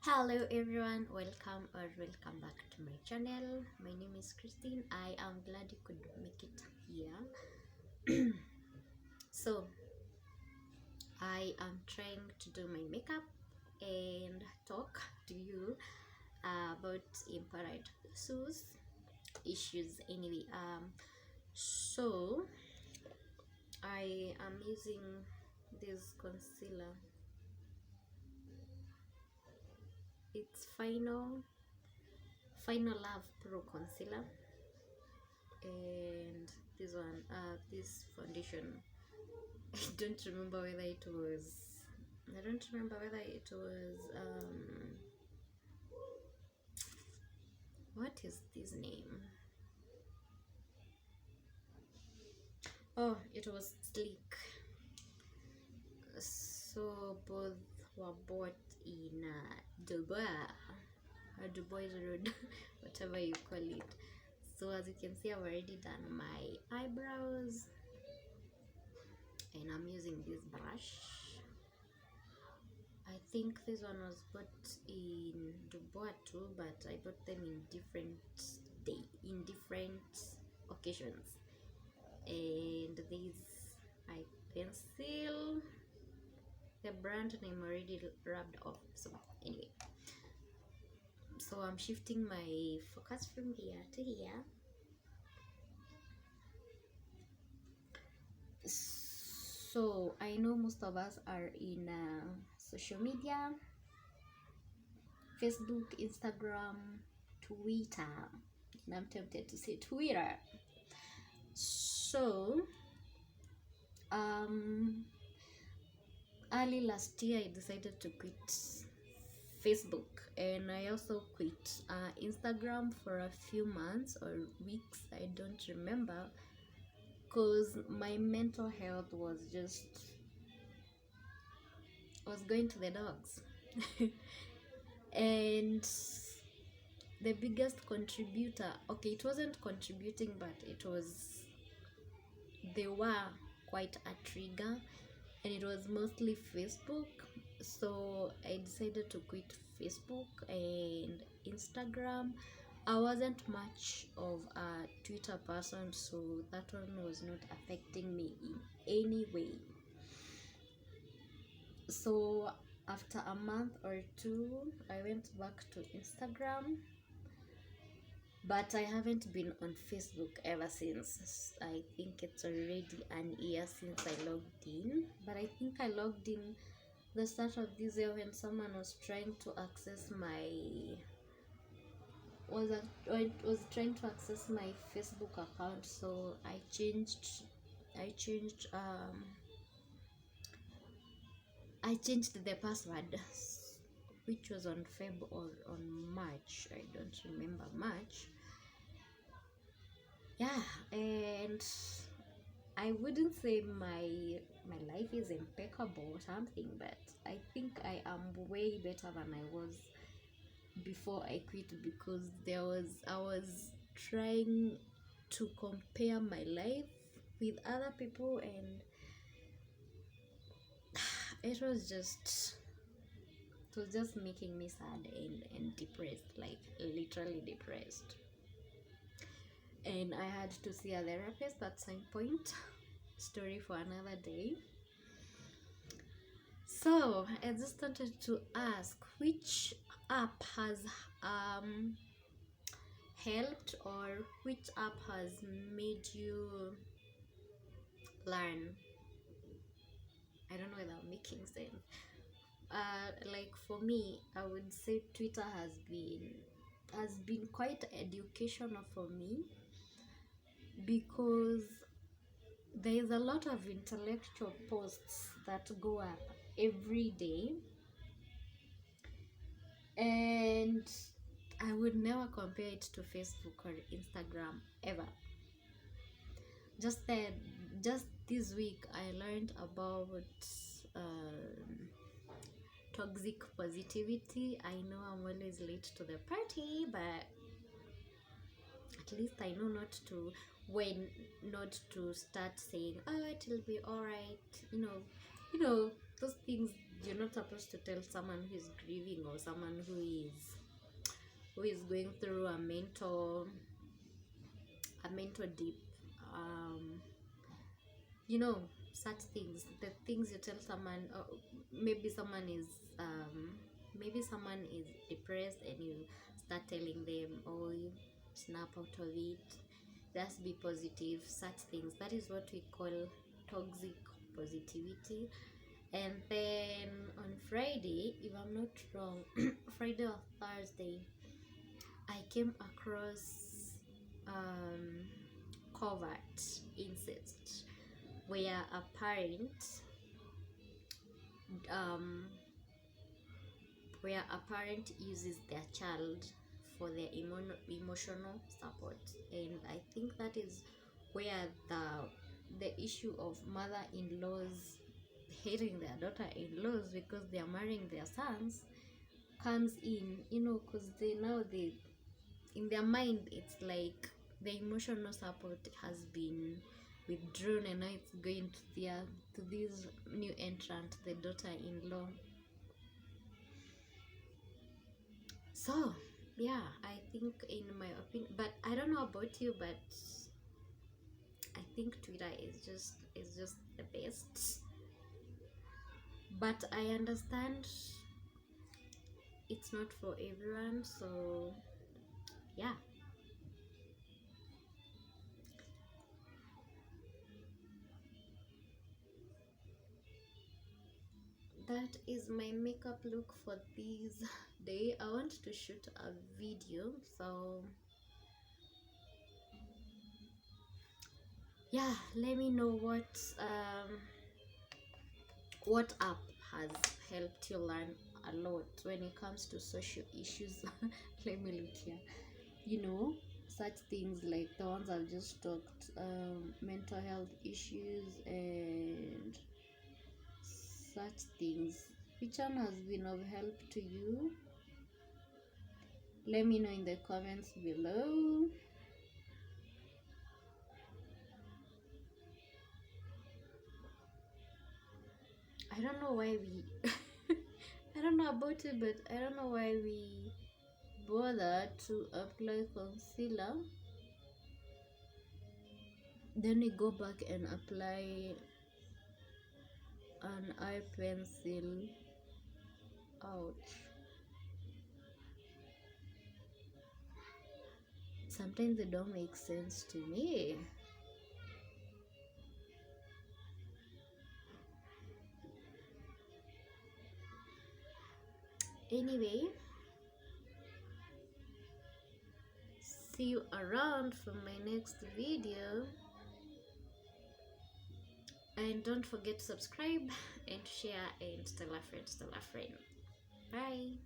Hello everyone, welcome back to my channel. My name is Christine. I am glad you could make it here. So I am trying to do my makeup and talk to you about important issues anyway. So I am using this concealer. It's Final Love Pro Concealer, and this foundation. I don't remember whether it was. I don't remember whether it was. What is this name? Oh, it was Sleek. So both were bought in Dubai, or Dubai Road, whatever you call it. So as you can see, I've already done my eyebrows, and I'm using this brush. I think this one was bought in Dubai too, but I bought them in different occasions. And this eye pencil, the brand name already rubbed off. So anyway, so I'm shifting my focus from here to here. So I know most of us are in social media: Facebook, Instagram, Twitter, and I'm tempted to say Twitter. So early last year I decided to quit Facebook, and I also quit Instagram for a few months or weeks, I don't remember, because my mental health was going to the dogs. And the biggest contributor, okay, it wasn't contributing, but they were quite a trigger, and it was mostly Facebook. So I decided to quit Facebook and Instagram. I wasn't much of a Twitter person, so that one was not affecting me in any way. So after a month or two, I went back to Instagram, but I haven't been on Facebook ever since. I think it's already an year since I logged in, but I think I logged in the start of this year when someone was trying to access my Facebook account. So I changed the password, which was on Feb or on March, I don't remember much. Yeah, and I wouldn't say my life is impeccable or something, but I think I am way better than I was before I quit, because I was trying to compare my life with other people, and it was just making me sad and depressed, like literally depressed. And I had to see a therapist at some point. Story for another day. So I just wanted to ask, which app has helped, or which app has made you learn? I don't know whether I'm making sense. Like for me, I would say Twitter has been quite educational for me, because there is a lot of intellectual posts that go up every day, and I would never compare it to Facebook or Instagram ever. Just this week I learned about toxic positivity. I know I'm always late to the party, but at least I know not to start saying, oh, it will be all right, those things you're not supposed to tell someone who is grieving or someone who is going through a mental deep, um you know, such things, the things you tell someone. Or maybe someone is maybe someone is depressed and you start telling them, oh, you snap out of it, just be positive, such things. That is what we call toxic positivity. And then on Friday, if I'm not wrong, Friday or Thursday, I came across um, covert incest, where a parent um, uses their child for their emotional support. And I think that is where the issue of mother-in-laws hating their daughter-in-laws because they are marrying their sons comes in, because they in their mind it's like the emotional support has been withdrawn, and now it's going to this new entrant, the daughter-in-law. So yeah, I think, in my opinion, but I don't know about you, but I think Twitter is just the best. But I understand it's not for everyone, so yeah. That is my makeup look for this day. I want to shoot a video, so yeah, let me know what app has helped you learn a lot when it comes to social issues. Let me look here. Such things like the ones I've just talked, mental health issues and such things. Which one has been of help to you? Let me know in the comments below. I don't know why we I don't know about it, but I don't know why we bother to apply concealer, then we go back and apply an eye pencil. Ouch. Sometimes they don't make sense to me. Anyway, see you around for my next video, and don't forget to subscribe and share and tell a friend. Bye.